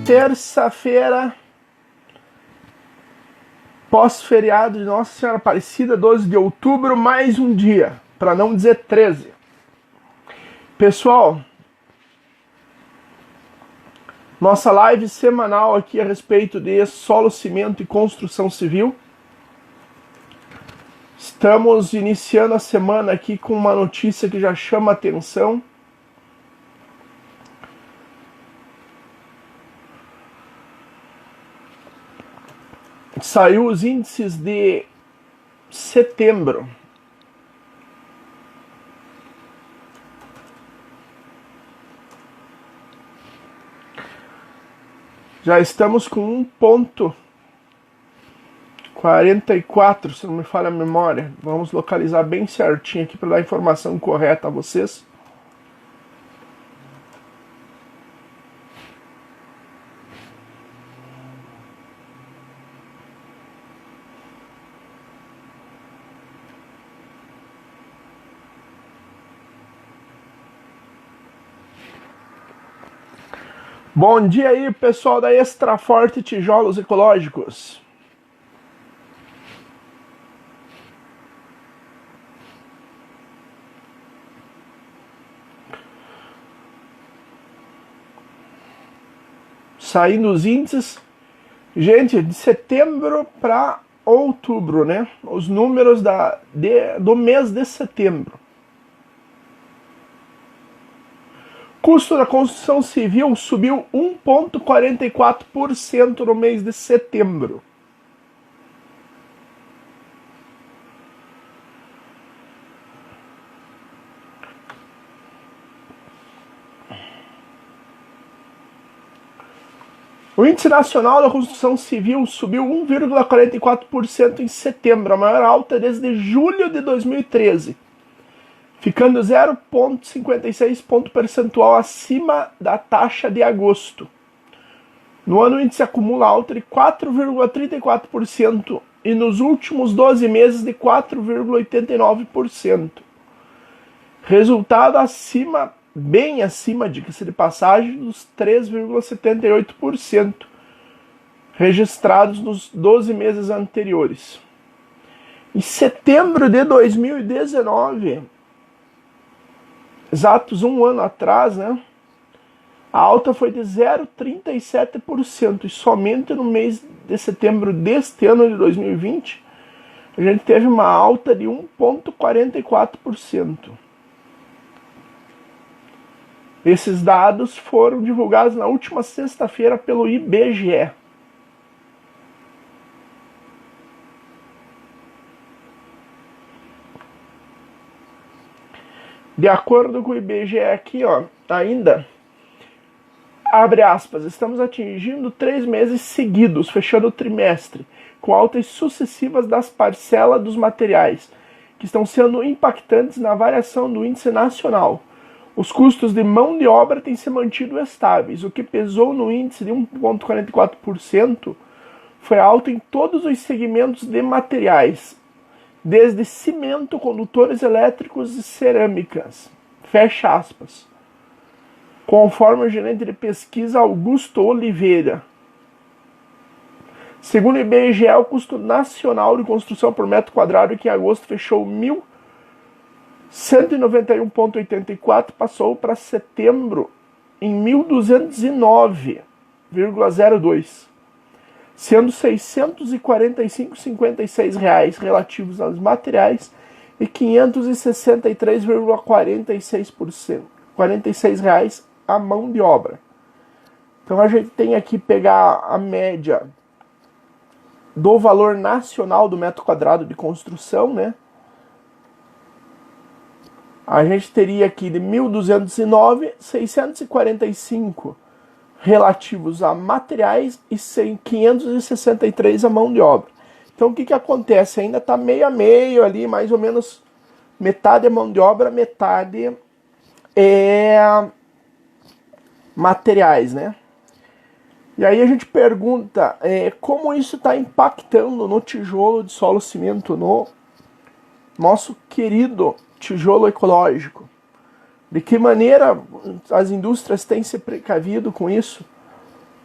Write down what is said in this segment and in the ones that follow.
Terça-feira, pós-feriado de Nossa Senhora Aparecida, 12 de outubro, mais um dia, para não dizer 13. Pessoal, nossa live semanal aqui a respeito de solo, cimento e construção civil. Estamos iniciando a semana aqui com uma notícia que já chama a atenção. Saiu os índices de setembro. Já estamos com 1,44, se não me falha a memória. Vamos localizar bem certinho aqui para dar a informação correta a vocês. Bom dia aí, pessoal da Extra Forte Tijolos Ecológicos. Saindo os índices, gente, de setembro para outubro, né? Os números do mês de setembro. Custo da construção civil subiu 1,44% no mês de setembro. O índice nacional da construção civil subiu 1,44% em setembro, a maior alta desde julho de 2013. Ficando 0,56 ponto percentual acima da taxa de agosto. No ano, o índice acumula alta de 4,34% e nos últimos 12 meses de 4,89%. Resultado bem acima, diga-se de passagem, dos 3,78% registrados nos 12 meses anteriores. Em setembro de 2019... exatos um ano atrás, né? A alta foi de 0,37% e somente no mês de setembro deste ano de 2020 a gente teve uma alta de 1,44%. Esses dados foram divulgados na última sexta-feira pelo IBGE. De acordo com o IBGE aqui, ó, ainda, abre aspas, estamos atingindo 3 meses seguidos, fechando o trimestre, com altas sucessivas das parcelas dos materiais, que estão sendo impactantes na variação do índice nacional. Os custos de mão de obra têm se mantido estáveis, o que pesou no índice de 1,44% foi alto em todos os segmentos de materiais, desde cimento, condutores elétricos e cerâmicas. Fecha aspas. Conforme o gerente de pesquisa Augusto Oliveira. Segundo o IBGE, o custo nacional de construção por metro quadrado, que em agosto fechou 1.191,84, passou para setembro em 1.209,02. Sendo R$ 645,56 relativos aos materiais e R$ 563,46 a mão de obra. Então a gente tem aqui pegar a média do valor nacional do metro quadrado de construção, né? A gente teria aqui de 1.209, 645 relativos a materiais e 563 a mão de obra. Então o que acontece? Ainda está meio a meio ali, mais ou menos metade é mão de obra, metade é materiais, né? E aí a gente pergunta como isso está impactando no tijolo de solo cimento, no nosso querido tijolo ecológico. De que maneira as indústrias têm se precavido com isso?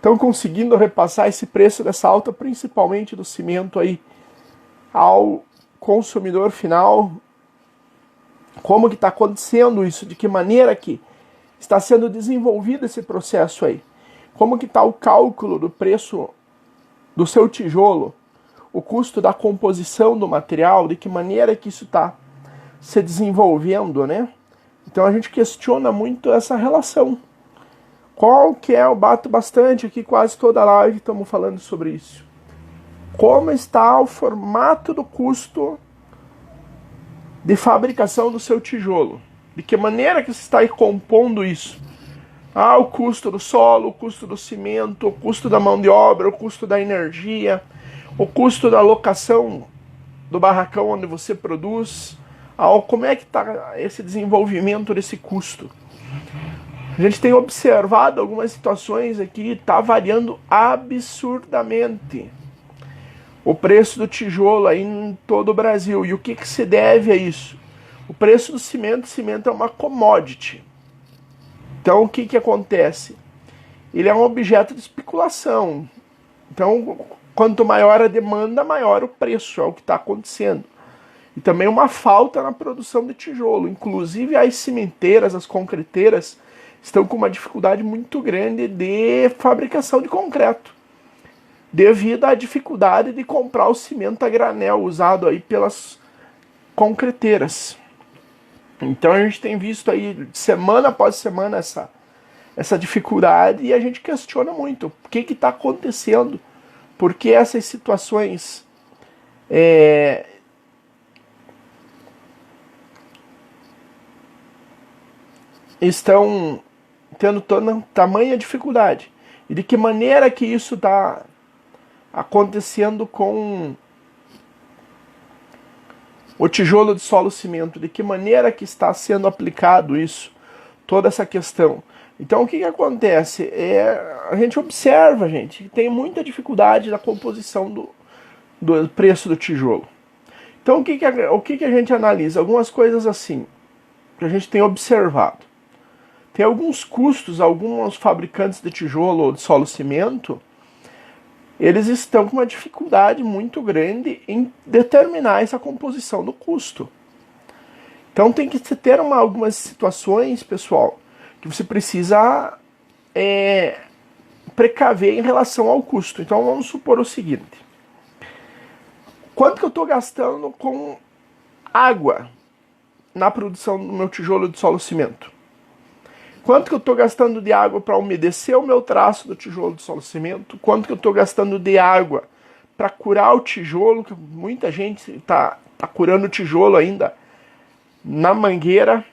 estão conseguindo repassar esse preço dessa alta, principalmente do cimento aí, ao consumidor final? Como que está acontecendo isso? De que maneira que está sendo desenvolvido esse processo aí? Como que está o cálculo do preço do seu tijolo? O custo da composição do material? De que maneira que isso está se desenvolvendo, né? Então a gente questiona muito essa relação. Qual que é? Eu bato bastante aqui, quase toda a live estamos falando sobre isso. Como está o formato do custo de fabricação do seu tijolo? De que maneira que você está aí compondo isso? Ah, o custo do solo, o custo do cimento, o custo da mão de obra, o custo da energia, o custo da locação do barracão onde você produz. Como é que está esse desenvolvimento desse custo? A gente tem observado algumas situações aqui, está variando absurdamente o preço do tijolo aí em todo o Brasil. E o que se deve a isso? O preço do cimento é uma commodity. Então o que acontece? Ele é um objeto de especulação. Então, quanto maior a demanda, maior o preço, é o que está acontecendo. E também uma falta na produção de tijolo. Inclusive as cimenteiras, as concreteiras, estão com uma dificuldade muito grande de fabricação de concreto, devido à dificuldade de comprar o cimento a granel usado aí pelas concreteiras. Então a gente tem visto aí semana após semana essa dificuldade, e a gente questiona muito o que está acontecendo, porque essas situações estão tendo toda tamanha dificuldade, e de que maneira que isso está acontecendo com o tijolo de solo cimento, de que maneira que está sendo aplicado isso, toda essa questão. Então o que acontece? A gente observa, gente, que tem muita dificuldade na composição do preço do tijolo. Então o que a gente analisa? Algumas coisas assim, que a gente tem observado. Tem alguns custos, alguns fabricantes de tijolo ou de solo cimento, eles estão com uma dificuldade muito grande em determinar essa composição do custo. Então tem que ter algumas situações, pessoal, que você precisa precaver em relação ao custo. Então vamos supor o seguinte: quanto que eu estou gastando com água na produção do meu tijolo de solo cimento? Quanto que eu estou gastando de água para umedecer o meu traço do tijolo de solo cimento? Quanto que eu estou gastando de água para curar o tijolo? Que muita gente está curando o tijolo ainda na mangueira.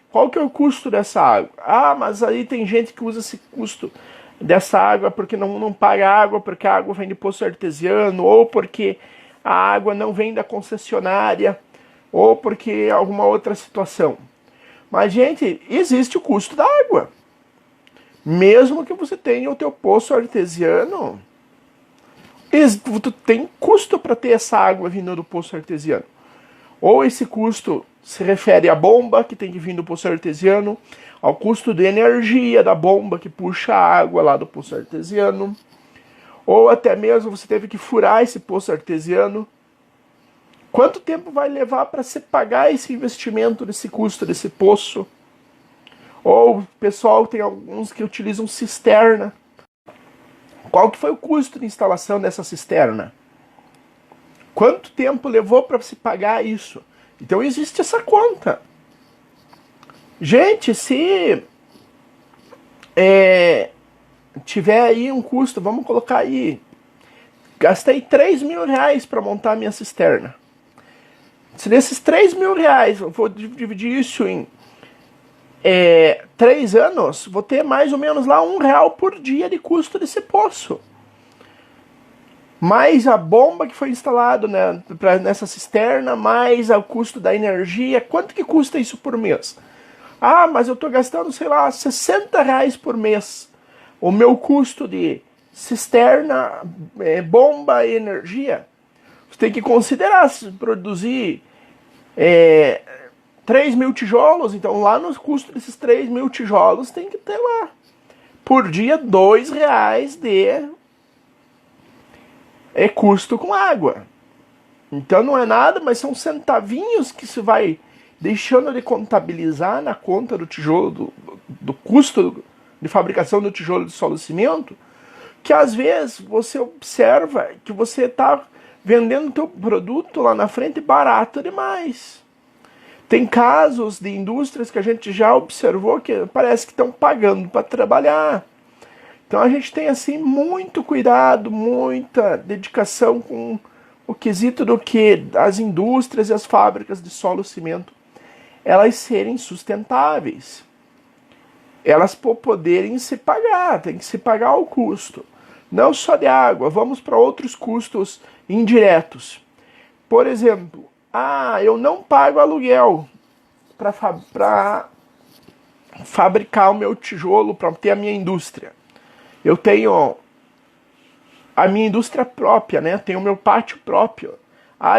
Qual que é o custo dessa água? Ah, mas aí tem gente que usa esse custo dessa água porque não paga água, porque a água vem de poço artesiano, ou porque a água não vem da concessionária, ou porque alguma outra situação. Mas, gente, existe o custo da água. Mesmo que você tenha o teu poço artesiano, tu tem custo para ter essa água vindo do poço artesiano. Ou esse custo se refere à bomba que tem que vir do poço artesiano, ao custo de energia da bomba que puxa a água lá do poço artesiano, ou até mesmo você teve que furar esse poço artesiano. Quanto tempo vai levar para se pagar esse investimento, desse custo desse poço? Ou, pessoal, tem alguns que utilizam cisterna. Qual que foi o custo de instalação dessa cisterna? Quanto tempo levou para se pagar isso? Então existe essa conta. Gente, se tiver aí um custo, vamos colocar aí, gastei 3 mil reais para montar a minha cisterna. Se desses 3 mil reais, eu vou dividir isso em 3 anos, vou ter mais ou menos lá R$1 por dia de custo desse poço. Mais a bomba que foi instalada nessa cisterna, mais o custo da energia. Quanto que custa isso por mês? Ah, mas eu estou gastando, sei lá, R$60 por mês. O meu custo de cisterna, bomba e energia. Você tem que considerar se produzir 3 mil tijolos, então lá no custo desses 3 mil tijolos tem que ter lá por dia R$ 2 de custo com água. Então não é nada, mas são centavinhos que se vai deixando de contabilizar na conta do tijolo, do custo de fabricação do tijolo de solo cimento, que às vezes você observa que você está vendendo o teu produto lá na frente barato demais. Tem casos de indústrias que a gente já observou que parece que estão pagando para trabalhar. Então a gente tem assim muito cuidado, muita dedicação com o quesito do que as indústrias e as fábricas de solo cimento elas serem sustentáveis. Elas poderem se pagar, tem que se pagar o custo. Não só de água, vamos para outros custos indiretos. Por exemplo, eu não pago aluguel para fabricar o meu tijolo, para ter a minha indústria. Eu tenho a minha indústria própria, né? Tenho o meu pátio próprio.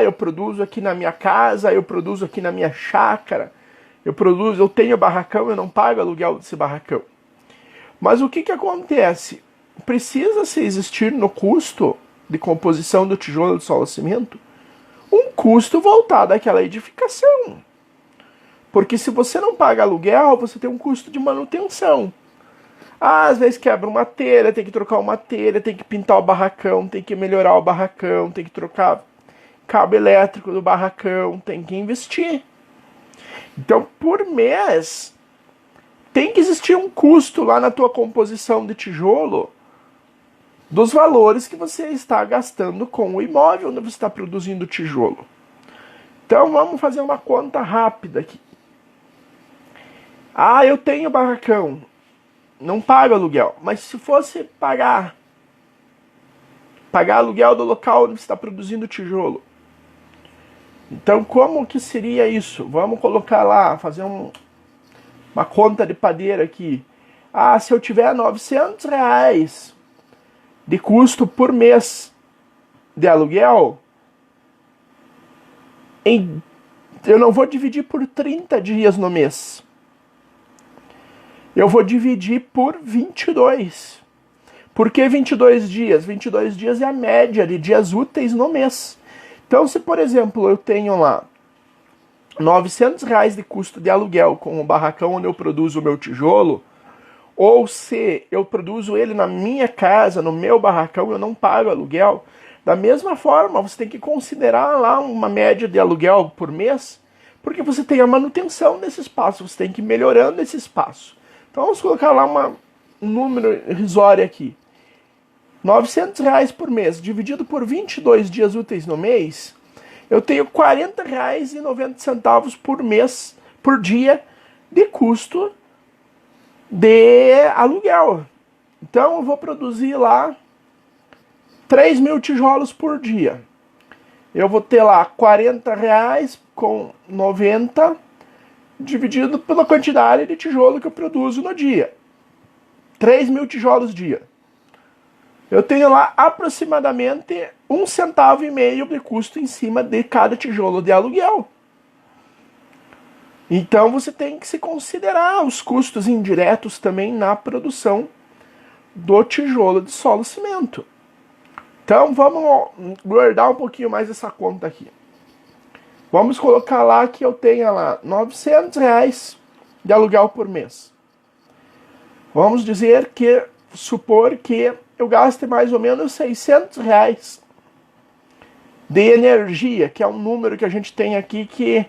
Eu produzo aqui na minha casa, eu produzo aqui na minha chácara, eu tenho barracão, eu não pago aluguel desse barracão. Mas o que acontece? Precisa-se existir no custo de composição do tijolo de solo cimento um custo voltado àquela edificação. Porque se você não paga aluguel, você tem um custo de manutenção. Às vezes quebra uma telha, tem que trocar uma telha, tem que pintar o barracão, tem que melhorar o barracão, tem que trocar cabo elétrico do barracão, tem que investir. Então, por mês, tem que existir um custo lá na tua composição de tijolo dos valores que você está gastando com o imóvel onde você está produzindo tijolo. Então, vamos fazer uma conta rápida aqui. Eu tenho barracão, não pago aluguel, mas se fosse pagar aluguel do local onde você está produzindo tijolo, então como que seria isso? Vamos colocar lá, fazer uma conta de padeiro aqui. Se eu tiver R$900 de custo por mês de aluguel, eu não vou dividir por 30 dias no mês. Eu vou dividir por 22. Por que 22 dias? 22 dias é a média de dias úteis no mês. Então, se, por exemplo, eu tenho lá R$900 de custo de aluguel com o barracão onde eu produzo o meu tijolo, ou se eu produzo ele na minha casa, no meu barracão, eu não pago aluguel, da mesma forma, você tem que considerar lá uma média de aluguel por mês, porque você tem a manutenção desse espaço, você tem que ir melhorando esse espaço. Então, vamos colocar lá um número irrisório aqui. R$900 por mês, dividido por 22 dias úteis no mês, eu tenho R$40,90 por mês, por dia, de custo de aluguel. Então, eu vou produzir lá 3.000 tijolos por dia. Eu vou ter lá R$40,90 dividido pela quantidade de tijolo que eu produzo no dia. 3.000 tijolos dia. Eu tenho lá aproximadamente R$1,50 de custo em cima de cada tijolo de aluguel. Então você tem que se considerar os custos indiretos também na produção do tijolo de solo cimento. Então vamos guardar um pouquinho mais essa conta aqui. Vamos colocar lá que eu tenha lá R$900 de aluguel por mês. Vamos supor que eu gaste mais ou menos R$600 de energia, que é um número que a gente tem aqui que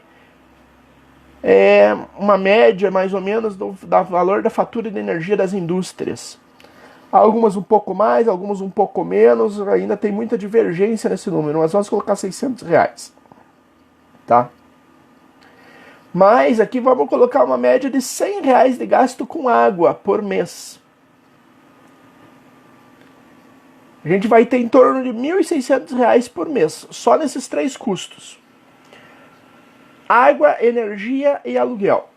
é uma média mais ou menos do valor da fatura de energia das indústrias. Algumas um pouco mais, algumas um pouco menos, ainda tem muita divergência nesse número, mas vamos colocar R$600, tá? Mas aqui vamos colocar uma média de R$100 de gasto com água por mês. A gente vai ter em torno de R$1.600 por mês, só nesses três custos. Água, energia e aluguel.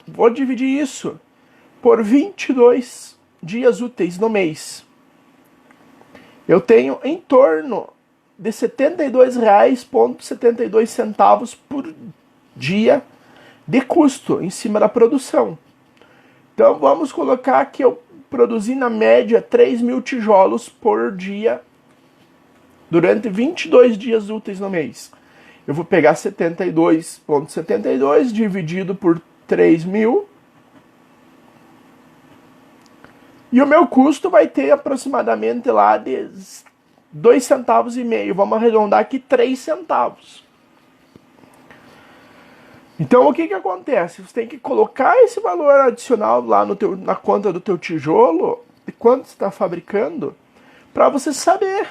Vou dividir isso por 22 dias úteis no mês. Eu tenho em torno de R$72,72 por dia de custo em cima da produção. Então vamos colocar que eu produzir na média 3.000 tijolos por dia durante 22 dias úteis no mês. Eu vou pegar 72,72 dividido por 3.000 e o meu custo vai ter aproximadamente lá de 2,5 centavos. Vamos arredondar aqui 3 centavos. Então o que acontece? Você tem que colocar esse valor adicional lá na conta do teu tijolo, de quanto você está fabricando, para você saber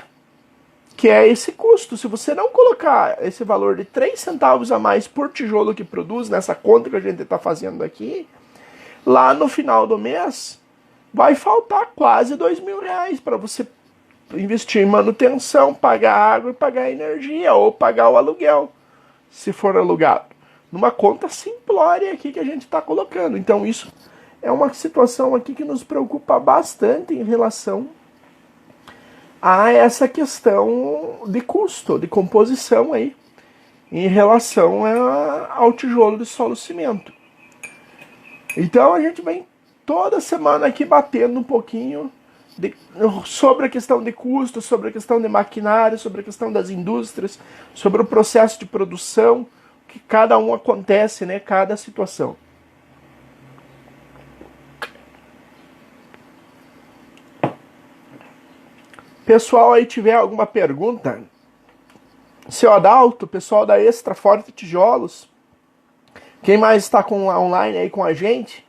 que é esse custo. Se você não colocar esse valor de 3 centavos a mais por tijolo que produz, nessa conta que a gente está fazendo aqui, lá no final do mês, vai faltar quase R$2.000 para você investir em manutenção, pagar água e pagar energia, ou pagar o aluguel, se for alugado. Numa conta simplória aqui que a gente está colocando. Então isso é uma situação aqui que nos preocupa bastante em relação a essa questão de custo, de composição aí, em relação ao tijolo de solo cimento. Então a gente vem toda semana aqui batendo um pouquinho sobre a questão de custo, sobre a questão de maquinário, sobre a questão das indústrias, sobre o processo de produção, que cada um acontece, né? Cada situação. Pessoal aí tiver alguma pergunta, seu Adalto, pessoal da Extra Forte Tijolos, quem mais está online aí com a gente,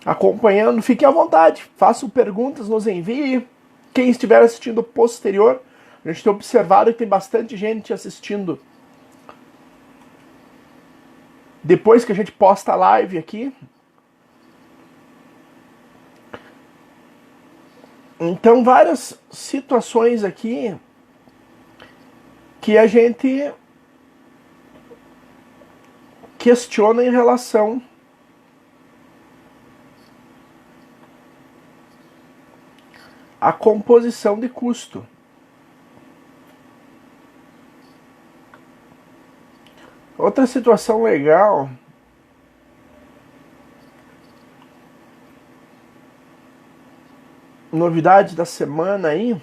acompanhando, fique à vontade, façam perguntas, nos envie. Quem estiver assistindo posterior, a gente tem observado que tem bastante gente assistindo depois que a gente posta a live aqui. Então, várias situações aqui que a gente questiona em relação à composição de custo. Outra situação legal novidade da semana aí,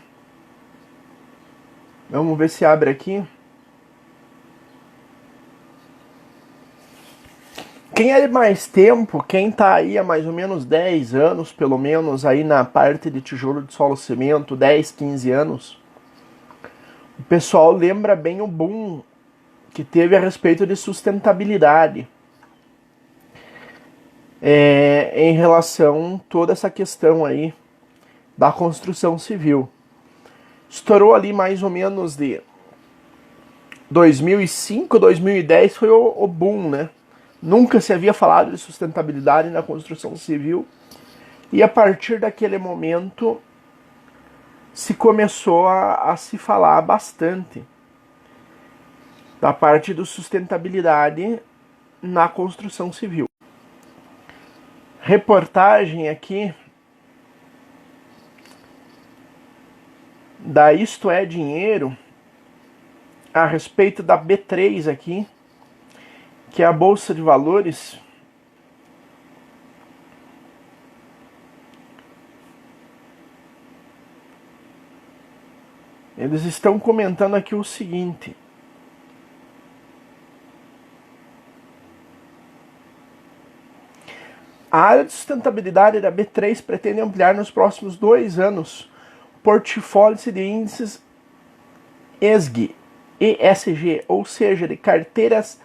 vamos ver se abre aqui. Quem é de mais tempo, quem tá aí há mais ou menos 10 anos, pelo menos aí na parte de tijolo de solo cimento, 10, 15 anos, o pessoal lembra bem o boom que teve a respeito de sustentabilidade. Em relação a toda essa questão aí da construção civil. Estourou ali mais ou menos de 2005, 2010 foi o boom, né? Nunca se havia falado de sustentabilidade na construção civil e a partir daquele momento se começou a se falar bastante da parte da sustentabilidade na construção civil. Reportagem aqui da Isto é Dinheiro a respeito da B3 aqui, que é a Bolsa de Valores. Eles estão comentando aqui o seguinte: a área de sustentabilidade da B3 pretende ampliar nos próximos 2 anos o portfólio de índices ESG, ou seja, de carteiras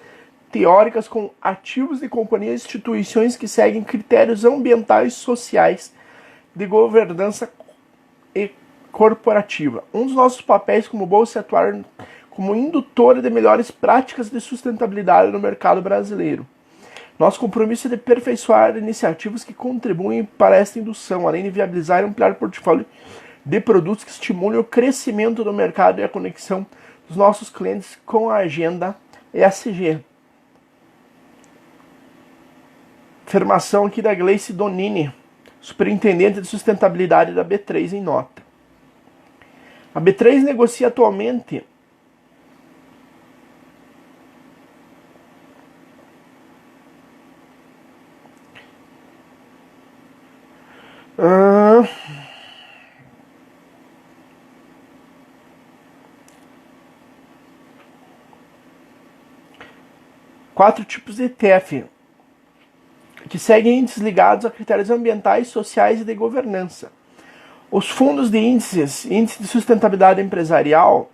teóricas com ativos de companhias e instituições que seguem critérios ambientais e sociais de governança corporativa. Um dos nossos papéis como bolsa é atuar como indutora de melhores práticas de sustentabilidade no mercado brasileiro. Nosso compromisso é de aperfeiçoar iniciativas que contribuem para esta indução, além de viabilizar e ampliar o portfólio de produtos que estimulem o crescimento do mercado e a conexão dos nossos clientes com a agenda ESG. Afirmação aqui da Gleice Donini, superintendente de sustentabilidade da B3 em nota. A B3 negocia atualmente 4 tipos de ETF, que seguem índices ligados a critérios ambientais, sociais e de governança. Os fundos de índices, índice de sustentabilidade empresarial,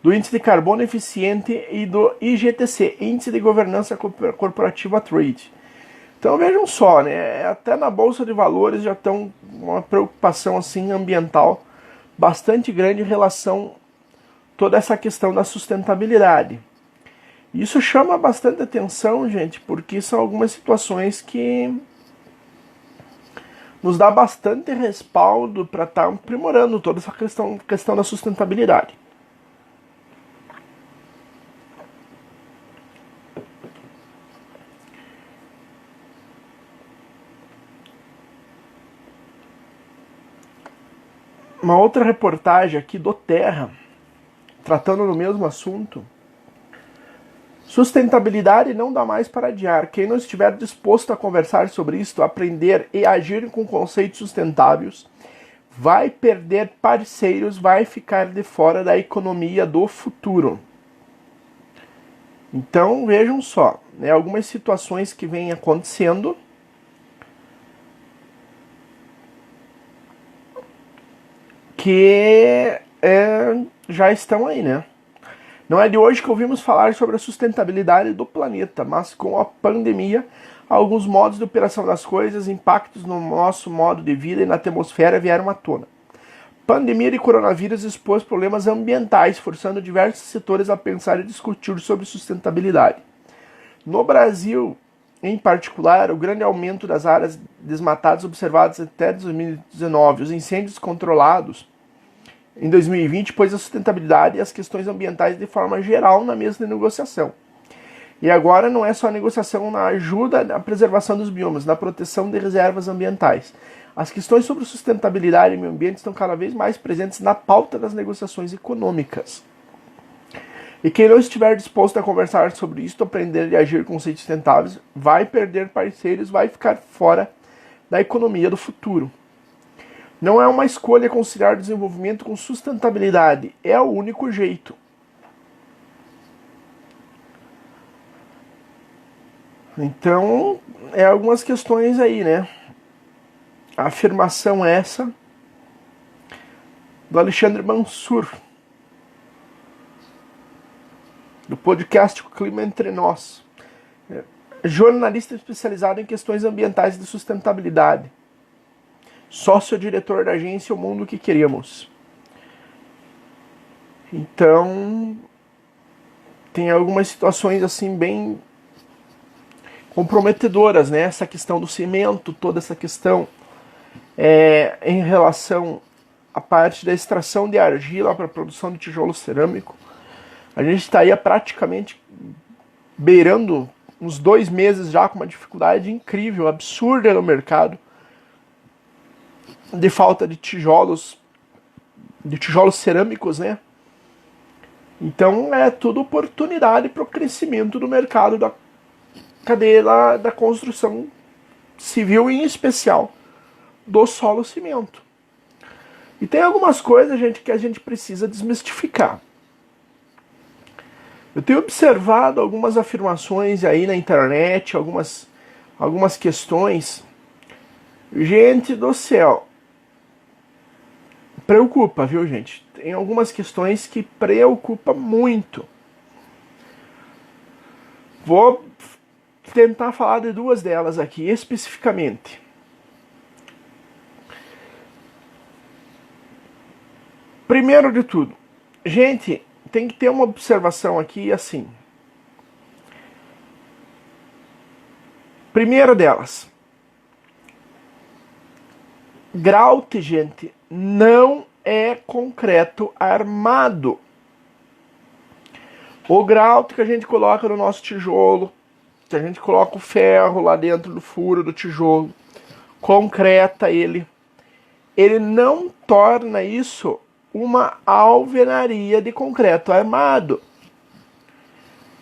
do índice de carbono eficiente e do IGTC, índice de governança corporativa trade. Então vejam só, né? Até na bolsa de valores já estão uma preocupação assim ambiental bastante grande em relação a toda essa questão da sustentabilidade. Isso chama bastante atenção, gente, porque são algumas situações que nos dá bastante respaldo para estar aprimorando toda essa questão da sustentabilidade. Uma outra reportagem aqui do Terra, tratando do mesmo assunto. Sustentabilidade não dá mais para adiar. Quem não estiver disposto a conversar sobre isso, aprender e agir com conceitos sustentáveis, vai perder parceiros, vai ficar de fora da economia do futuro. Então, vejam só, né, algumas situações que vêm acontecendo que já estão aí, né? Não é de hoje que ouvimos falar sobre a sustentabilidade do planeta, mas com a pandemia, alguns modos de operação das coisas, impactos no nosso modo de vida e na atmosfera vieram à tona. Pandemia de coronavírus expôs problemas ambientais, forçando diversos setores a pensar e discutir sobre sustentabilidade. No Brasil, em particular, o grande aumento das áreas desmatadas observadas até 2019, os incêndios controlados em 2020, pôs a sustentabilidade e as questões ambientais de forma geral na mesa de negociação. E agora não é só a negociação na ajuda à preservação dos biomas, na proteção de reservas ambientais. As questões sobre sustentabilidade e meio ambiente estão cada vez mais presentes na pauta das negociações econômicas. E quem não estiver disposto a conversar sobre isso, aprender e agir com conceitos sustentáveis, vai perder parceiros, vai ficar fora da economia do futuro. Não é uma escolha conciliar desenvolvimento com sustentabilidade, é o único jeito. Então, algumas questões aí, né? A afirmação essa do Alexandre Mansur, do podcast O Clima Entre Nós, jornalista especializado em questões ambientais e de sustentabilidade, sócio-diretor da agência O Mundo que Queremos. Então, tem algumas situações assim bem comprometedoras, né? Essa questão do cimento, toda essa questão em relação à parte da extração de argila para a produção de tijolo cerâmico. A gente está aí praticamente beirando uns 2 meses já com uma dificuldade incrível, absurda no mercado, de falta de tijolos cerâmicos, né? Então é tudo oportunidade para o crescimento do mercado da cadeia da construção civil, em especial do solo cimento. E tem algumas coisas, gente, que a gente precisa desmistificar. Eu tenho observado algumas afirmações aí na internet, algumas questões. Gente do céu, preocupa, viu, gente? Tem algumas questões que preocupam muito. Vou tentar falar de 2 delas aqui especificamente. Primeiro de tudo, gente, tem que ter uma observação aqui assim. Primeira delas, grout, gente, não é concreto armado. O grout que a gente coloca no nosso tijolo, que a gente coloca o ferro lá dentro do furo do tijolo, concreta ele não torna isso uma alvenaria de concreto armado.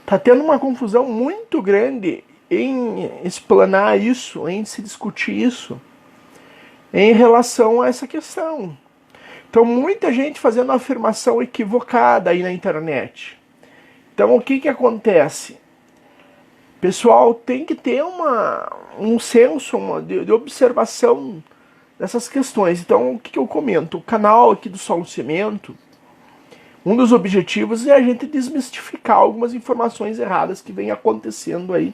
Tá tendo uma confusão muito grande em explanar isso, em se discutir isso, em relação a essa questão. Então, muita gente fazendo uma afirmação equivocada aí na internet. Então, o que acontece? Pessoal, tem que ter um senso de observação dessas questões. Então, o que eu comento? O canal aqui do Solo Cimento, um dos objetivos é a gente desmistificar algumas informações erradas que vem acontecendo aí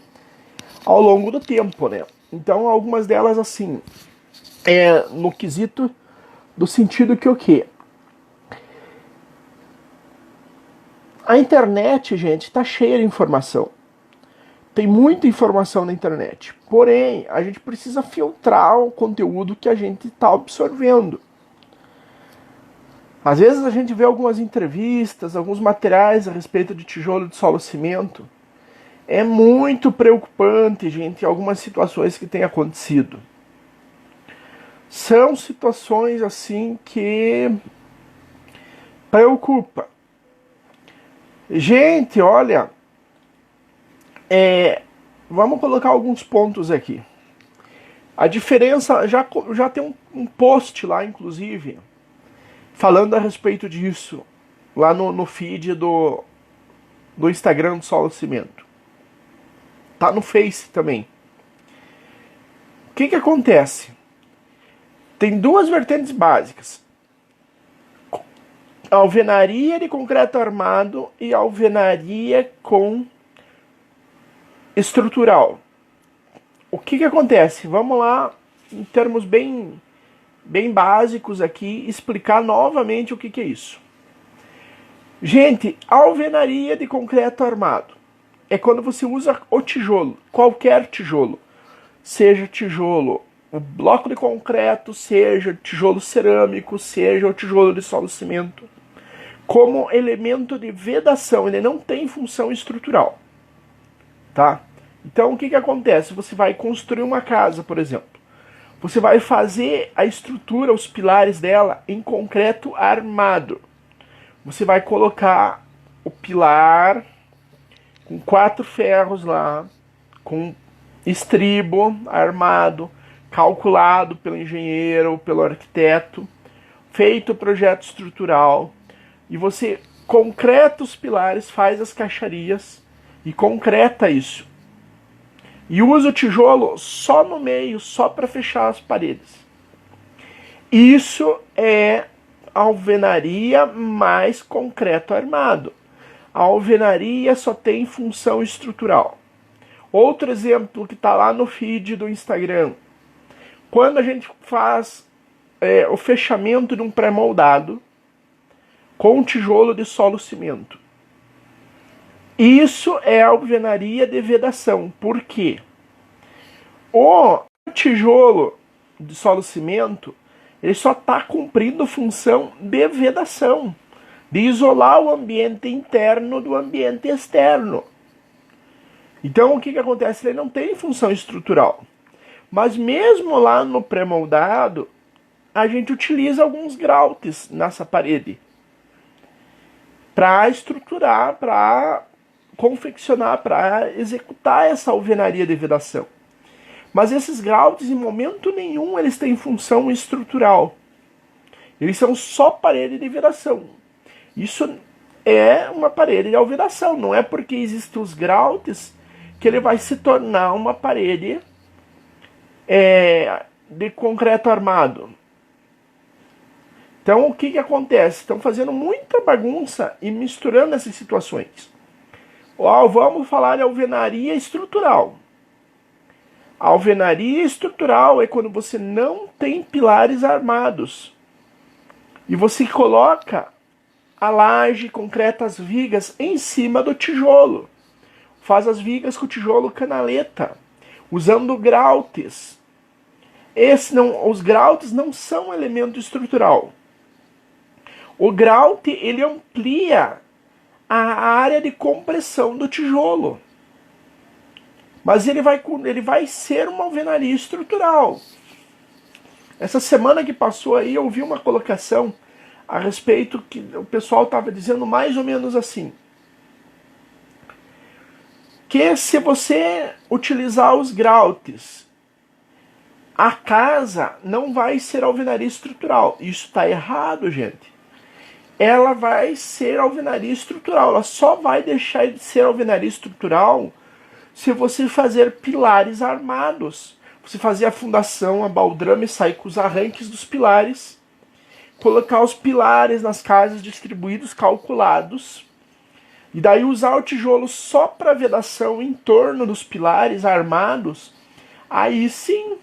ao longo do tempo, né? Então, algumas delas, assim, no quesito do sentido que o quê? A internet, gente, tá cheia de informação. Tem muita informação na internet. Porém, a gente precisa filtrar o conteúdo que a gente está absorvendo. Às vezes a gente vê algumas entrevistas, alguns materiais a respeito de tijolo de solo cimento. É muito preocupante, gente, algumas situações que têm acontecido. São situações assim que preocupa. Gente, olha, vamos colocar alguns pontos aqui. A diferença, já tem um post lá, inclusive, falando a respeito disso, lá no feed do Instagram do Solo Cimento. Tá no Face também. O que acontece? Tem duas vertentes básicas. Alvenaria de concreto armado e alvenaria com estrutural. O que acontece? Vamos lá, em termos bem básicos aqui, explicar novamente o que é isso. Gente, alvenaria de concreto armado é quando você usa o tijolo, qualquer tijolo, seja tijolo, o bloco de concreto, seja tijolo cerâmico, seja o tijolo de solo cimento, como elemento de vedação. Ele não tem função estrutural, tá? Então o que acontece? Você vai construir uma casa, por exemplo. Você vai fazer a estrutura, os pilares dela em concreto armado. Você vai colocar o pilar com 4 ferros lá, com estribo armado, calculado pelo engenheiro, pelo arquiteto, feito o projeto estrutural, e você concreta os pilares, faz as caixarias e concreta isso. E usa o tijolo só no meio, só para fechar as paredes. Isso é alvenaria mais concreto armado. A alvenaria só tem função estrutural. Outro exemplo que está lá no feed do Instagram. Quando a gente faz o fechamento de um pré-moldado com tijolo de solo cimento. Isso é alvenaria de vedação. Por quê? O tijolo de solo cimento, ele só está cumprindo função de vedação, de isolar o ambiente interno do ambiente externo. Então o que acontece? Ele não tem função estrutural. Mas mesmo lá no pré-moldado, a gente utiliza alguns grautes nessa parede para estruturar, para confeccionar, para executar essa alvenaria de vedação. Mas esses grautes, em momento nenhum, eles têm função estrutural. Eles são só parede de vedação. Isso é uma parede de alvenação. Não é porque existem os grautes que ele vai se tornar uma parede de concreto armado. Então, o que acontece? Estão fazendo muita bagunça e misturando essas situações. Vamos falar de alvenaria estrutural. A alvenaria estrutural é quando você não tem pilares armados. E você coloca a laje, concreta as vigas em cima do tijolo. Faz as vigas com o tijolo canaleta, usando grautes. Os grautes não são elemento estrutural. O graute, ele amplia a área de compressão do tijolo. Mas ele vai ser uma alvenaria estrutural. Essa semana que passou aí, eu vi uma colocação a respeito que o pessoal estava dizendo mais ou menos assim. Que se você utilizar os grautes, a casa não vai ser alvenaria estrutural. Isso está errado, gente. Ela vai ser alvenaria estrutural. Ela só vai deixar de ser alvenaria estrutural se você fazer pilares armados. Você fazer a fundação, a baldrame, sair com os arranques dos pilares, colocar os pilares nas casas distribuídos, calculados, e daí usar o tijolo só para vedação em torno dos pilares armados, aí sim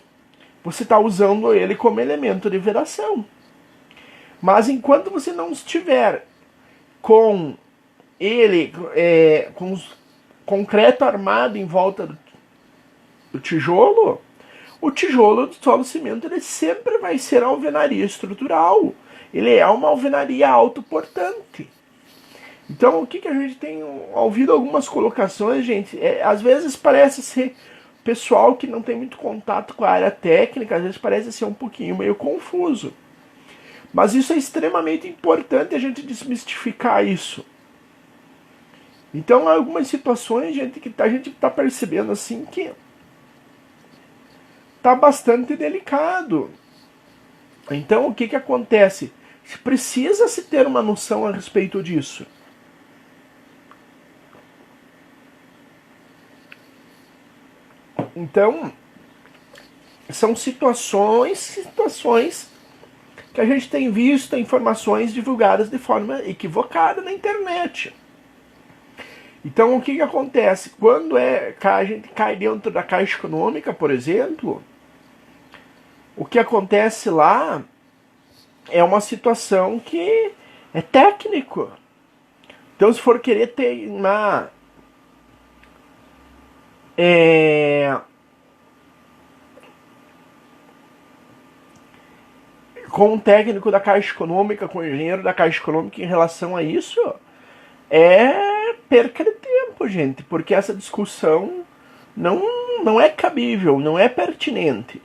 você está usando ele como elemento de vedação. Mas enquanto você não estiver com ele, com o concreto armado em volta do tijolo, o tijolo do solo cimento ele sempre vai ser alvenaria estrutural. Ele é uma alvenaria autoportante. Então, o que a gente tem ouvido algumas colocações, gente, às vezes parece ser pessoal que não tem muito contato com a área técnica, às vezes parece ser um pouquinho meio confuso. Mas isso é extremamente importante a gente desmistificar isso. Então, algumas situações, gente, que a gente está percebendo assim que está bastante delicado. Então, o que acontece? Precisa se ter uma noção a respeito disso. Então, são situações que a gente tem visto informações divulgadas de forma equivocada na internet. Então, o que acontece? Quando a gente cai dentro da Caixa Econômica, por exemplo, o que acontece lá é uma situação que é técnico. Então, se for querer ter com um técnico da Caixa Econômica, com o engenheiro da Caixa Econômica em relação a isso, é perca de tempo, gente, porque essa discussão não é cabível, não é pertinente.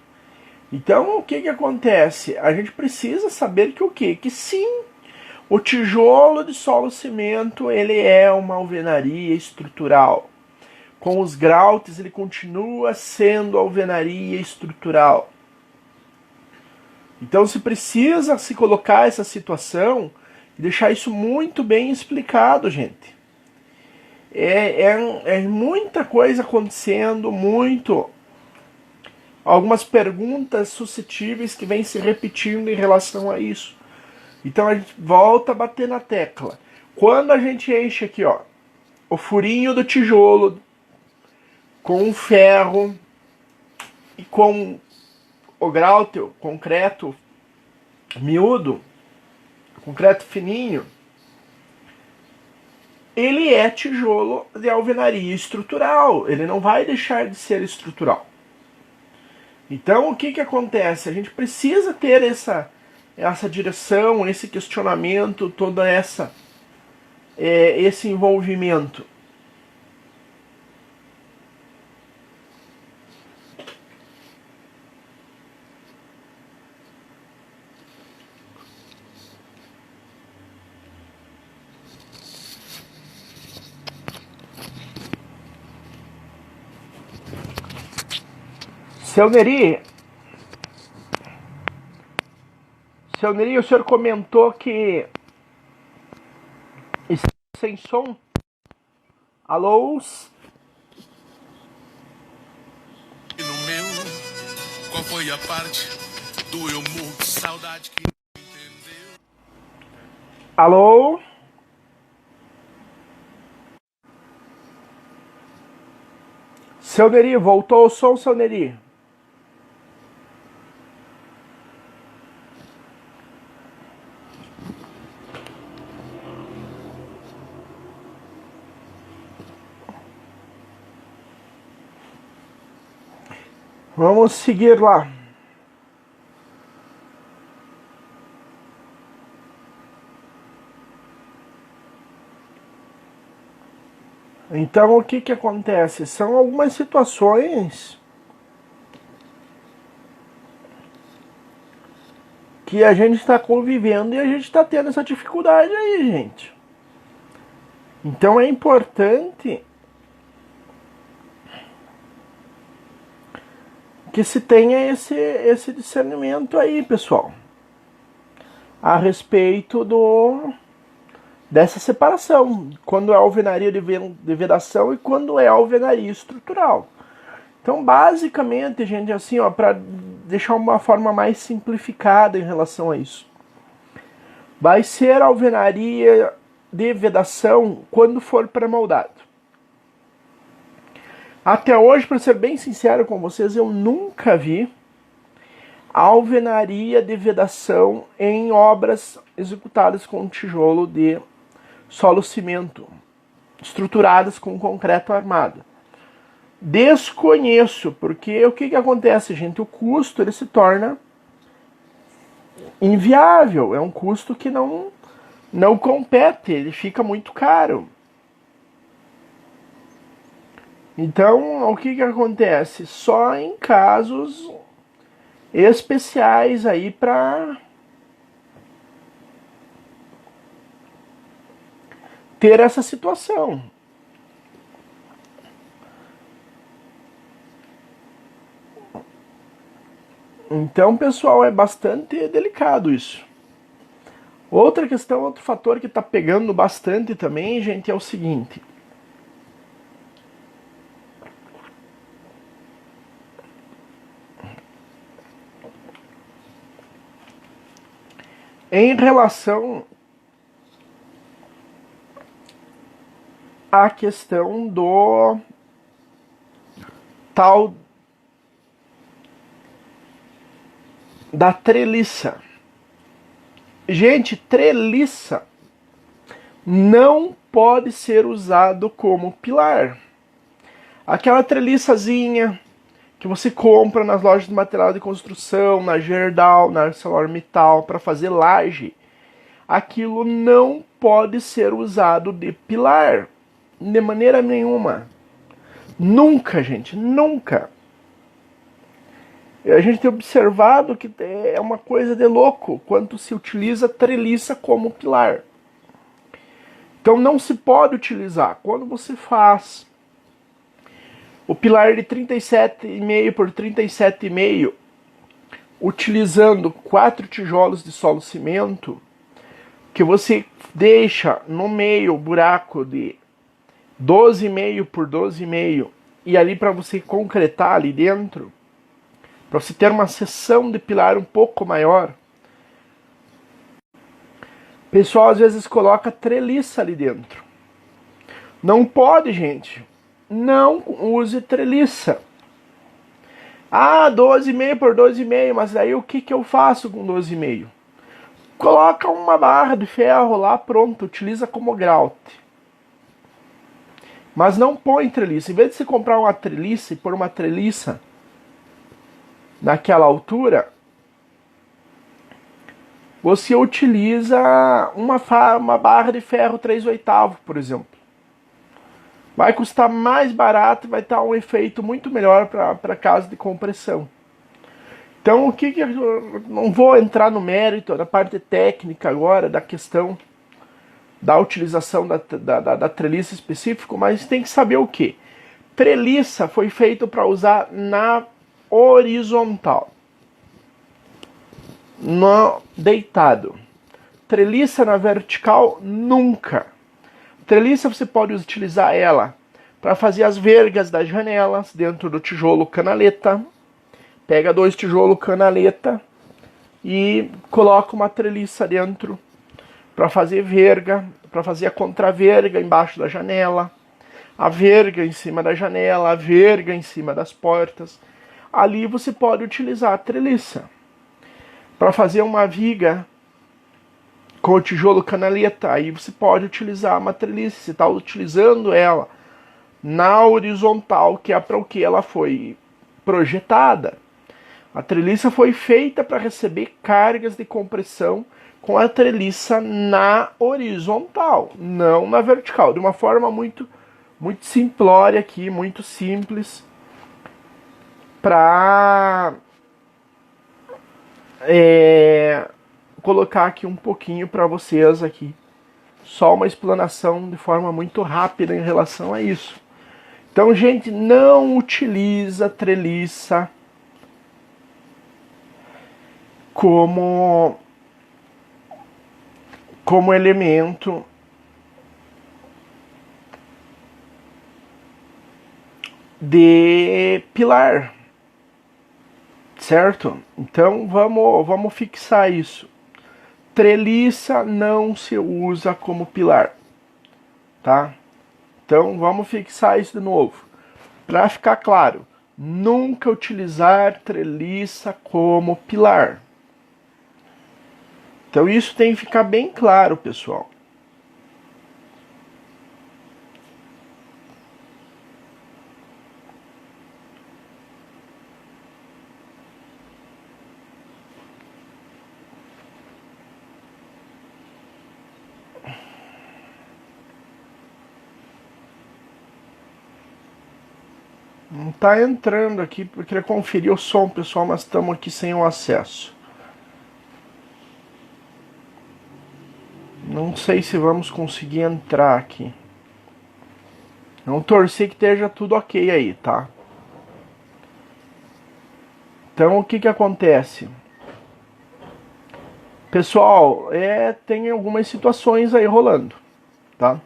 Então, o que acontece? A gente precisa saber que o quê? Que sim, o tijolo de solo cimento, ele é uma alvenaria estrutural. Com os grautes, ele continua sendo alvenaria estrutural. Então, se precisa se colocar essa situação e deixar isso muito bem explicado, gente. É muita coisa acontecendo, algumas perguntas suscetíveis que vêm se repetindo em relação a isso. Então a gente volta a bater na tecla. Quando a gente enche aqui, ó, o furinho do tijolo com um ferro e com o grautel, concreto miúdo, concreto fininho, ele é tijolo de alvenaria estrutural. Ele não vai deixar de ser estrutural. Então, o que acontece? A gente precisa ter essa direção, esse questionamento, toda esse envolvimento. Seu Neri, o senhor comentou que está sem som. Alô? E no meu, qual foi a parte do eu muito saudade que entendeu? Alô? Seu Neri, voltou o som, seu Neri? Vamos seguir lá. Então, o que acontece? São algumas situações que a gente está convivendo e a gente está tendo essa dificuldade aí, gente. Então, é importante que se tenha esse discernimento aí, pessoal, a respeito dessa separação, quando é alvenaria de vedação e quando é alvenaria estrutural. Então, basicamente, gente, assim, ó, para deixar uma forma mais simplificada em relação a isso, vai ser alvenaria de vedação quando for pré-moldado. Até hoje, para ser bem sincero com vocês, eu nunca vi alvenaria de vedação em obras executadas com tijolo de solo cimento, estruturadas com concreto armado. Desconheço, porque o que acontece, gente? O custo ele se torna inviável, é um custo que não compete, ele fica muito caro. Então, o que acontece? Só em casos especiais aí para ter essa situação. Então, pessoal, é bastante delicado isso. Outra questão, outro fator que está pegando bastante também, gente, é o seguinte. Em relação à questão do tal da treliça. Gente, treliça não pode ser usado como pilar. Aquela treliçazinha que você compra nas lojas de material de construção, na Gerdau, na ArcelorMittal, para fazer laje, aquilo não pode ser usado de pilar, de maneira nenhuma. Nunca, gente, nunca. A gente tem observado que é uma coisa de louco quanto se utiliza treliça como pilar. Então não se pode utilizar. Quando você faz o pilar de 37,5 por 37,5, utilizando 4 tijolos de solo cimento, que você deixa no meio o buraco de 12,5 por 12,5 e ali para você concretar ali dentro, para você ter uma seção de pilar um pouco maior, o pessoal às vezes coloca treliça ali dentro. Não pode, gente. Não use treliça. Ah, 12,5 por 12,5, mas aí o que eu faço com 12,5? Coloca uma barra de ferro lá, pronto, utiliza como grout. Mas não põe treliça. Em vez de você comprar uma treliça e pôr uma treliça naquela altura, você utiliza uma barra de ferro 3/8, por exemplo. Vai custar mais barato e vai dar um efeito muito melhor para caso de compressão. Então, o que eu não vou entrar no mérito da parte técnica agora, da questão da utilização da treliça específico, mas tem que saber o que? Treliça foi feito para usar na horizontal, no deitado. Treliça na vertical, nunca. Treliça você pode utilizar ela para fazer as vergas das janelas dentro do tijolo canaleta. Pega 2 tijolos canaleta e coloca uma treliça dentro para fazer verga, para fazer a contraverga embaixo da janela, a verga em cima da janela, a verga em cima das portas. Ali você pode utilizar a treliça. Para fazer uma viga com o tijolo canaleta, aí você pode utilizar uma treliça. Você está utilizando ela na horizontal, que é para o que ela foi projetada. A treliça foi feita para receber cargas de compressão com a treliça na horizontal, não na vertical. De uma forma muito simplória aqui, muito simples, para colocar aqui um pouquinho para vocês aqui. Só uma explanação de forma muito rápida em relação a isso. Então, gente, não utiliza treliça como elemento de pilar, certo? Então vamos fixar isso. Treliça não se usa como pilar, tá? Então vamos fixar isso de novo. Para ficar claro, nunca utilizar treliça como pilar. Então isso tem que ficar bem claro, pessoal. Não tá entrando aqui, porque eu queria conferir o som, pessoal, mas estamos aqui sem o acesso. Não sei se vamos conseguir entrar aqui. Vamos torcer que esteja tudo ok aí, tá? Então o que acontece? Pessoal, tem algumas situações aí rolando, tá?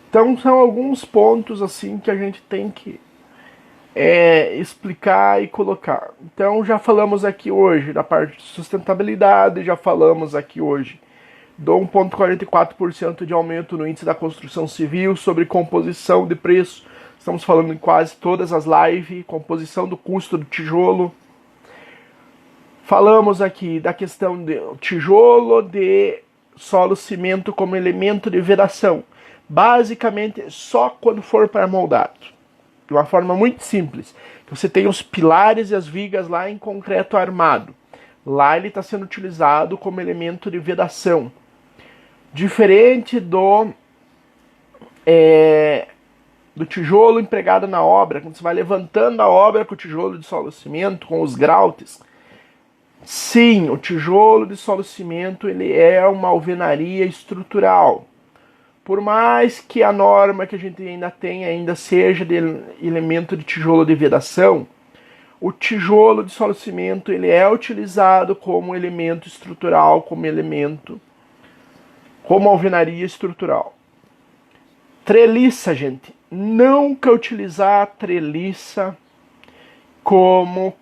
Então são alguns pontos assim que a gente tem que explicar e colocar. Então já falamos aqui hoje da parte de sustentabilidade, já falamos aqui hoje do 1,44% de aumento no índice da construção civil, sobre composição de preço. Estamos falando em quase todas as lives, composição do custo do tijolo. Falamos aqui da questão do tijolo de solo cimento como elemento de vedação. Basicamente, só quando for para moldado. De uma forma muito simples. Você tem os pilares e as vigas lá em concreto armado. Lá ele está sendo utilizado como elemento de vedação. Diferente do tijolo empregado na obra, quando você vai levantando a obra com o tijolo de solo cimento, com os grautes. Sim, o tijolo de solo cimento ele é uma alvenaria estrutural. Por mais que a norma que a gente ainda tem ainda seja de elemento de tijolo de vedação, o tijolo de solo cimento ele é utilizado como elemento estrutural, como alvenaria estrutural. Treliça, gente, nunca utilizar treliça como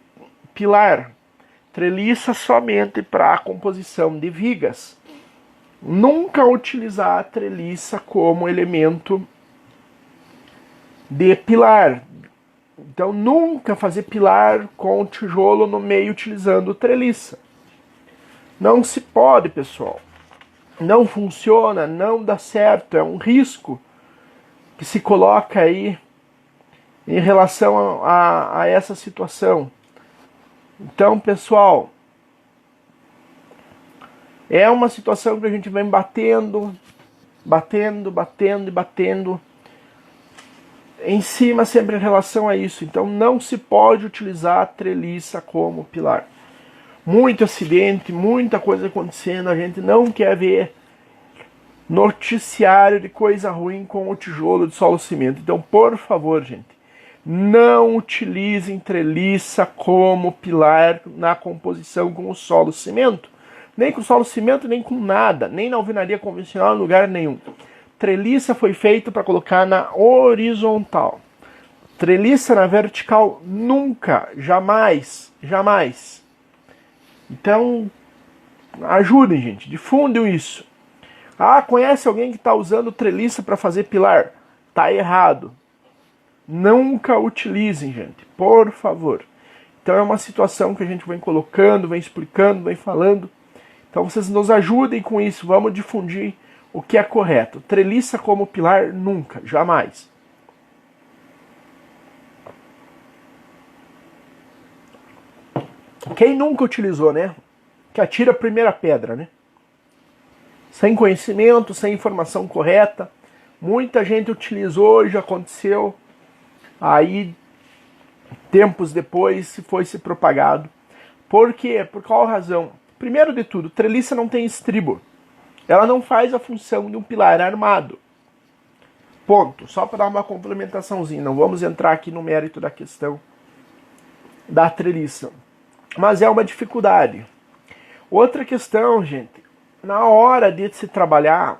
pilar. Treliça somente para a composição de vigas. Nunca utilizar a treliça como elemento de pilar. Então nunca fazer pilar com tijolo no meio utilizando treliça. Não se pode, pessoal. Não funciona, não dá certo, é um risco que se coloca aí em relação a essa situação. Então, pessoal, é uma situação que a gente vem batendo em cima sempre em relação a isso. Então não se pode utilizar a treliça como pilar. Muito acidente, muita coisa acontecendo, a gente não quer ver noticiário de coisa ruim com o tijolo de solo cimento. Então, por favor, gente, não utilizem treliça como pilar na composição com o solo cimento. Nem com solo cimento, nem com nada, nem na alvenaria convencional, em lugar nenhum. Treliça foi feito para colocar na horizontal. Treliça na vertical, nunca, jamais, jamais. Então, ajudem, gente, difundam isso. Ah, conhece alguém que está usando treliça para fazer pilar? Tá errado. Nunca utilizem, gente, por favor. Então é uma situação que a gente vem colocando, vem explicando, vem falando. Então vocês nos ajudem com isso, vamos difundir o que é correto. Treliça como pilar, nunca, jamais. Quem nunca utilizou, né? Que atira a primeira pedra, né? Sem conhecimento, sem informação correta. Muita gente utilizou, já aconteceu. Aí, tempos depois, foi se propagado. Por quê? Por qual razão? Primeiro de tudo, treliça não tem estribo. Ela não faz a função de um pilar armado. Ponto. Só para dar uma complementaçãozinha. Não vamos entrar aqui no mérito da questão da treliça. Mas é uma dificuldade. Outra questão, gente. Na hora de se trabalhar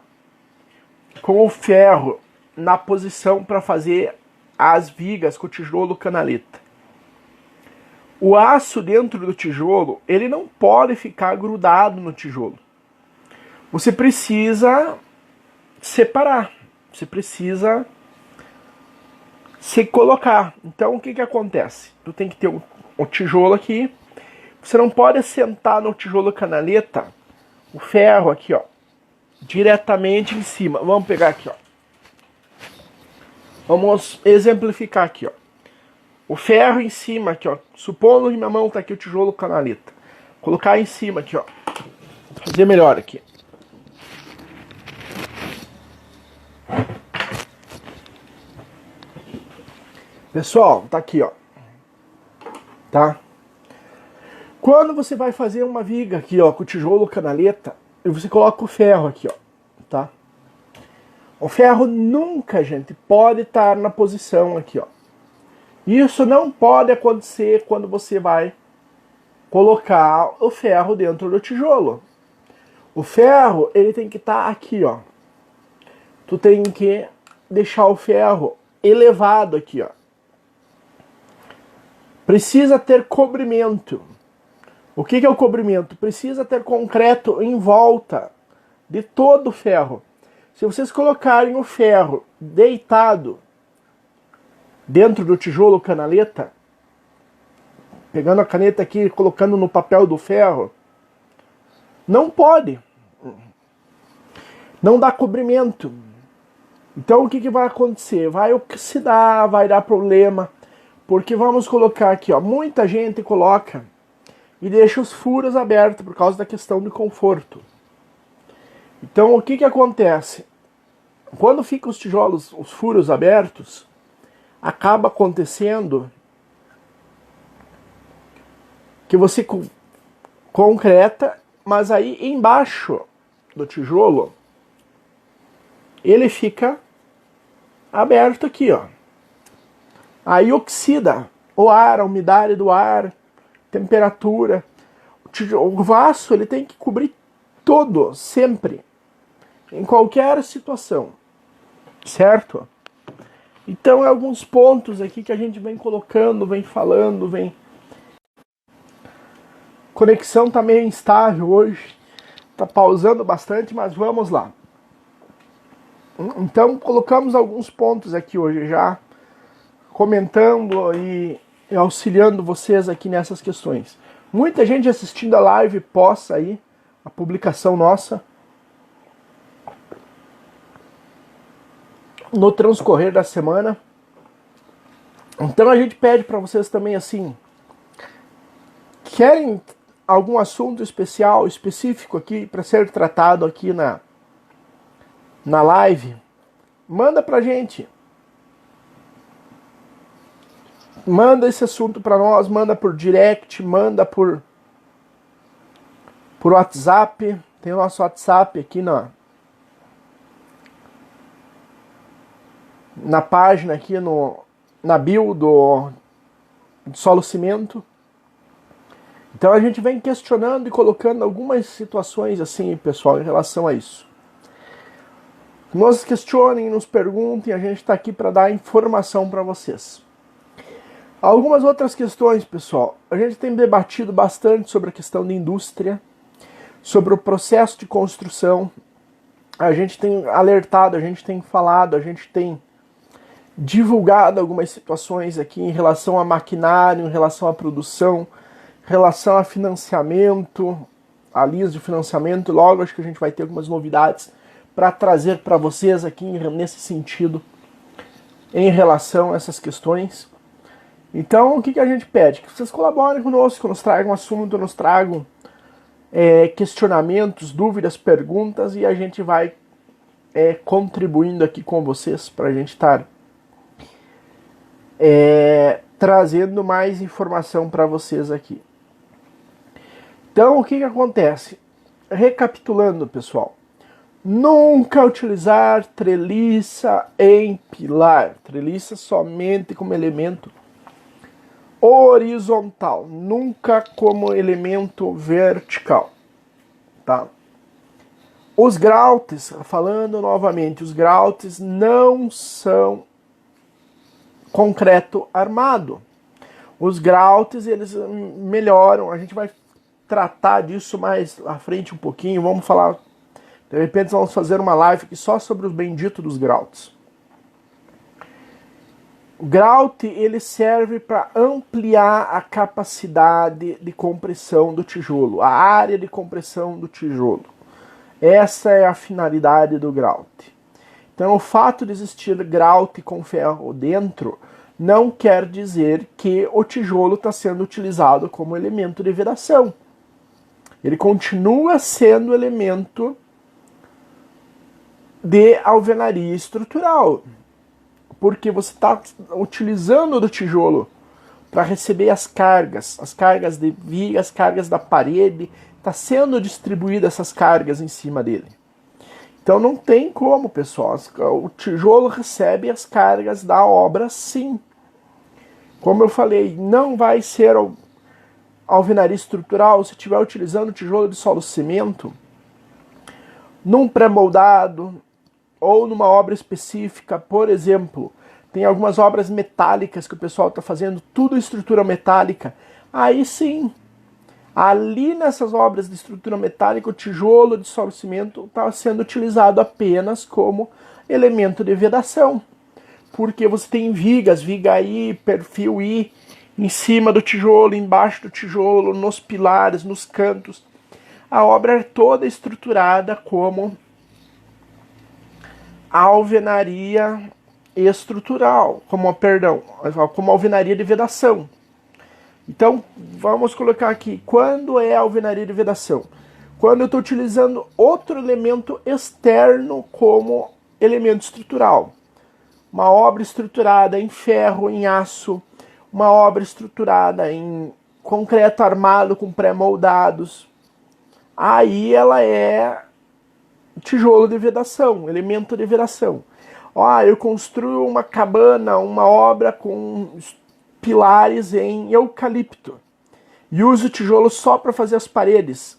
com o ferro na posição para fazer as vigas com o tijolo canaleta. O aço dentro do tijolo, ele não pode ficar grudado no tijolo. Você precisa separar, você precisa se colocar. Então o que que acontece? Tu tem que ter o tijolo aqui, você não pode sentar no tijolo canaleta, o ferro aqui, ó, diretamente em cima. Vamos pegar aqui, ó. Vamos exemplificar aqui, ó. O ferro em cima aqui, ó. Supondo que minha mão tá aqui o tijolo canaleta. Colocar em cima aqui, ó. Vou fazer melhor aqui. Pessoal, tá aqui, ó. Tá? Quando você vai fazer uma viga aqui, ó, com o tijolo canaleta, você coloca o ferro aqui, ó, tá? O ferro nunca, gente, pode estar na posição aqui, ó. Isso não pode acontecer quando você vai colocar o ferro dentro do tijolo. O ferro, ele tem que estar aqui, ó. Tu tem que deixar o ferro elevado aqui, ó. Precisa ter cobrimento. O que é o cobrimento? Precisa ter concreto em volta de todo o ferro. Se vocês colocarem o ferro deitado dentro do tijolo canaleta, pegando a caneta aqui e colocando no papel do ferro, não pode. Não dá cobrimento. Então o que vai acontecer? Vai oxidar, vai dar problema. Porque vamos colocar aqui, ó, muita gente coloca e deixa os furos abertos por causa da questão de conforto. Então o que acontece? Quando ficam os tijolos, os furos abertos, acaba acontecendo que você concreta, mas aí embaixo do tijolo ele fica aberto aqui, ó. Aí oxida o ar, a umidade do ar, temperatura. O vaso ele tem que cobrir todo, sempre, em qualquer situação, certo? Então, alguns pontos aqui que a gente vem colocando, vem falando, vem... A conexão tá meio instável hoje, tá pausando bastante, mas vamos lá. Então, colocamos alguns pontos aqui hoje já, comentando e auxiliando vocês aqui nessas questões. Muita gente assistindo a live pós aí, a publicação nossa, no transcorrer da semana. Então a gente pede para vocês também assim, querem algum assunto especial, específico aqui para ser tratado aqui na live, manda pra gente. Manda esse assunto para nós, manda por direct, manda por WhatsApp. Tem o nosso WhatsApp aqui na página aqui na bio do Solo Cimento. Então a gente vem questionando e colocando algumas situações assim, pessoal, em relação a isso. Nos questionem, nos perguntem, a gente está aqui para dar informação para vocês. Algumas outras questões, pessoal. A gente tem debatido bastante sobre a questão da indústria, sobre o processo de construção. A gente tem alertado, a gente tem falado, a gente tem divulgado algumas situações aqui em relação a maquinário, em relação à produção, em relação a financiamento, a lista de financiamento. Logo acho que a gente vai ter algumas novidades para trazer para vocês aqui nesse sentido, em relação a essas questões. Então, o que a gente pede? Que vocês colaborem conosco, nos tragam assunto, nos tragam questionamentos, dúvidas, perguntas, e a gente vai contribuindo aqui com vocês para a gente estar trazendo mais informação para vocês aqui. Então, o que acontece? Recapitulando, pessoal. Nunca utilizar treliça em pilar. Treliça somente como elemento horizontal, nunca como elemento vertical, tá? Os groutes, falando novamente, os groutes não são concreto armado. Os groutes, eles melhoram, a gente vai tratar disso mais à frente um pouquinho, vamos falar, de repente vamos fazer uma live aqui só sobre os benditos dos groutes. O grout, ele serve para ampliar a capacidade de compressão do tijolo, a área de compressão do tijolo. Essa é a finalidade do grout. Então, o fato de existir grout com ferro dentro não quer dizer que o tijolo está sendo utilizado como elemento de vedação. Ele continua sendo elemento de alvenaria estrutural, porque você está utilizando do tijolo para receber as cargas de viga, as cargas da parede, está sendo distribuída essas cargas em cima dele. Então não tem como, pessoal, o tijolo recebe as cargas da obra sim. Como eu falei, não vai ser alvenaria estrutural se estiver utilizando tijolo de solo cimento num pré-moldado ou numa obra específica. Por exemplo, tem algumas obras metálicas que o pessoal está fazendo, tudo estrutura metálica. Aí sim, ali nessas obras de estrutura metálica, o tijolo de solo cimento está sendo utilizado apenas como elemento de vedação. Porque você tem vigas, viga I, perfil I, em cima do tijolo, embaixo do tijolo, nos pilares, nos cantos. A obra é toda estruturada como alvenaria estrutural, como alvenaria de vedação. Então, vamos colocar aqui, quando é alvenaria de vedação? Quando eu estou utilizando outro elemento externo como elemento estrutural. Uma obra estruturada em ferro, em aço, uma obra estruturada em concreto armado com pré-moldados. Aí ela é tijolo de vedação, elemento de vedação. Eu construo uma cabana, uma obra com pilares em eucalipto e uso o tijolo só para fazer as paredes.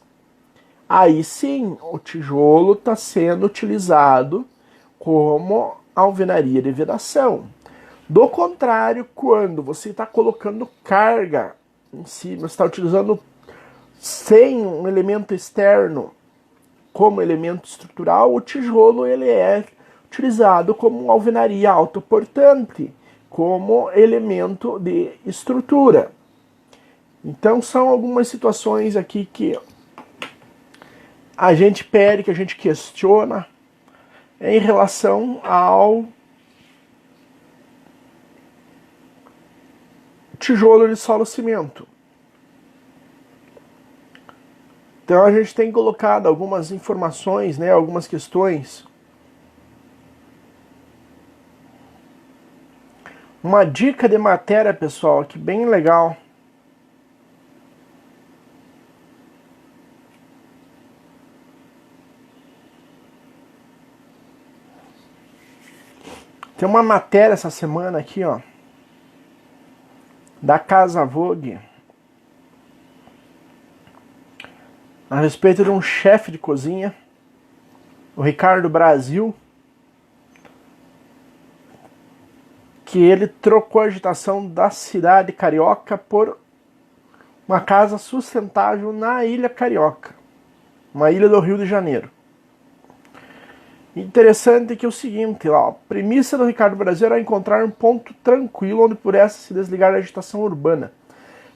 Aí sim, o tijolo está sendo utilizado como alvenaria de vedação. Do contrário, quando você está colocando carga em cima, você está utilizando sem um elemento externo como elemento estrutural, o tijolo ele é utilizado como alvenaria autoportante, como elemento de estrutura. Então são algumas situações aqui que a gente pede, que a gente questiona em relação ao tijolo de solo cimento. Então a gente tem colocado algumas informações, né, algumas questões. Uma dica de matéria, pessoal, aqui bem legal. Tem uma matéria essa semana aqui, ó, da Casa Vogue, a respeito de um chefe de cozinha, o Ricardo Brasil, que ele trocou a agitação da cidade carioca por uma casa sustentável na Ilha Carioca, uma ilha do Rio de Janeiro. Interessante que é o seguinte, ó, a premissa do Ricardo Brasil era encontrar um ponto tranquilo onde pudesse se desligar da agitação urbana,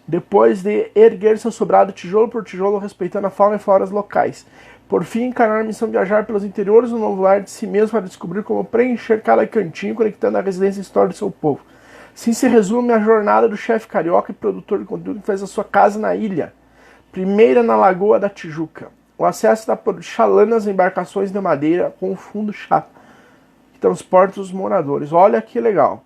depois de erguer seu sobrado tijolo por tijolo, respeitando a fauna e floras locais. Por fim, encarar a missão de viajar pelos interiores do novo lar de si mesmo para descobrir como preencher cada cantinho, conectando a residência histórica do seu povo. Assim se resume a jornada do chefe carioca e produtor de conteúdo que fez a sua casa na ilha, primeira na Lagoa da Tijuca. O acesso dá por chalanas, embarcações de madeira com fundo chato que transporta os moradores. Olha que legal.